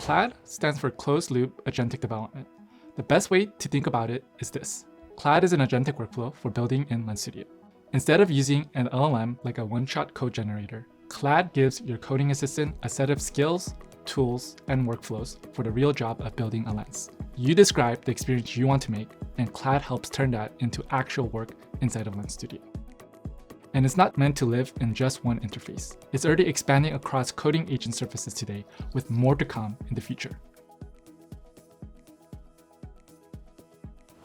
CLAD stands for Closed Loop Agentic Development. The best way to think about it is this. CLAD is an agentic workflow for building in Lens Studio. Instead of using an LLM like a one-shot code generator, CLAD gives your coding assistant a set of skills, tools, and workflows for the real job of building a lens. You describe the experience you want to make, and CLAD helps turn that into actual work inside of Lens Studio. And it's not meant to live in just one interface. It's already expanding across coding agent surfaces today, with more to come in the future.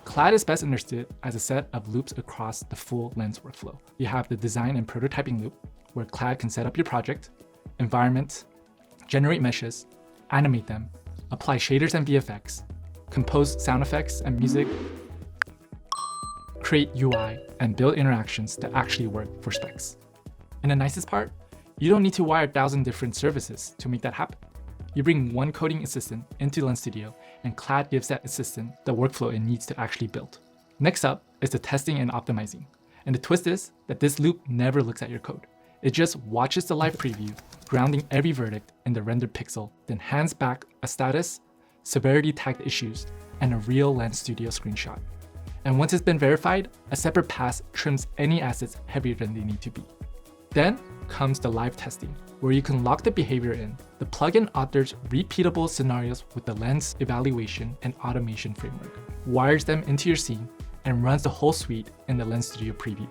CLAD is best understood as a set of loops across the full lens workflow. You have the design and prototyping loop, where CLAD can set up your project, environment, generate meshes, animate them, apply shaders and VFX, compose sound effects and music, create UI, and build interactions that actually work for specs. And the nicest part, you don't need to wire 1,000 different services to make that happen. You bring one coding assistant into Lens Studio, and CLAD gives that assistant the workflow it needs to actually build. Next up is the testing and optimizing. And the twist is that this loop never looks at your code. It just watches the live preview, grounding every verdict in the rendered pixel, then hands back a status, severity tagged issues, and a real Lens Studio screenshot. And once it's been verified, a separate pass trims any assets heavier than they need to be. Then comes the live testing, where you can lock the behavior in. The plugin authors repeatable scenarios with the lens evaluation and automation framework, wires them into your scene, and runs the whole suite in the Lens Studio preview.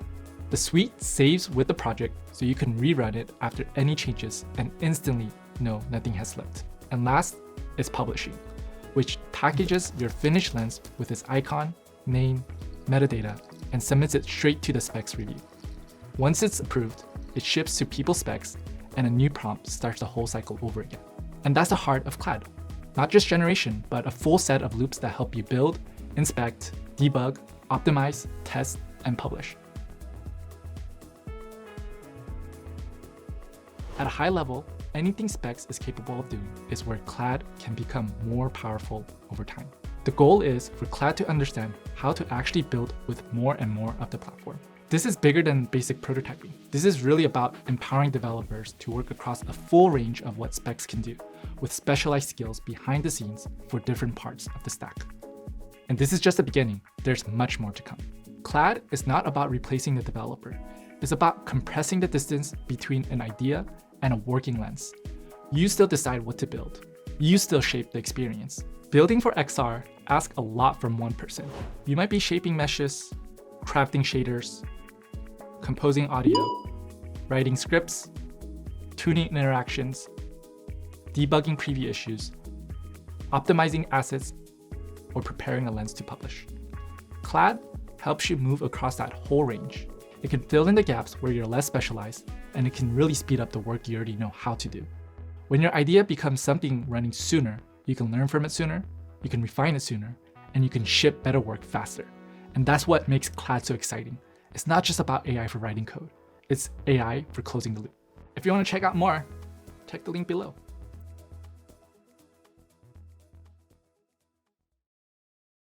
The suite saves with the project, so you can rerun it after any changes and instantly know nothing has slipped. And last is publishing, which packages your finished lens with its icon, name, metadata, and submits it straight to the specs review. Once it's approved, it ships to people's specs, and a new prompt starts the whole cycle over again. And that's the heart of CLAD. Not just generation, but a full set of loops that help you build, inspect, debug, optimize, test, and publish. At a high level, anything specs is capable of doing is where CLAD can become more powerful over time. The goal is for CLAD to understand how to actually build with more and more of the platform. This is bigger than basic prototyping. This is really about empowering developers to work across a full range of what specs can do, with specialized skills behind the scenes for different parts of the stack. And this is just the beginning. There's much more to come. CLAD is not about replacing the developer. It's about compressing the distance between an idea and a working lens. You still decide what to build. You still shape the experience. Building for XR asks a lot from one person. You might be shaping meshes, crafting shaders, composing audio, writing scripts, tuning interactions, debugging preview issues, optimizing assets, or preparing a lens to publish. CLAD helps you move across that whole range. It can fill in the gaps where you're less specialized, and it can really speed up the work you already know how to do. When your idea becomes something running sooner, you can learn from it sooner, you can refine it sooner, and you can ship better work faster. And that's what makes CLAD so exciting. It's not just about AI for writing code. It's AI for closing the loop. If you want to check out more, check the link below.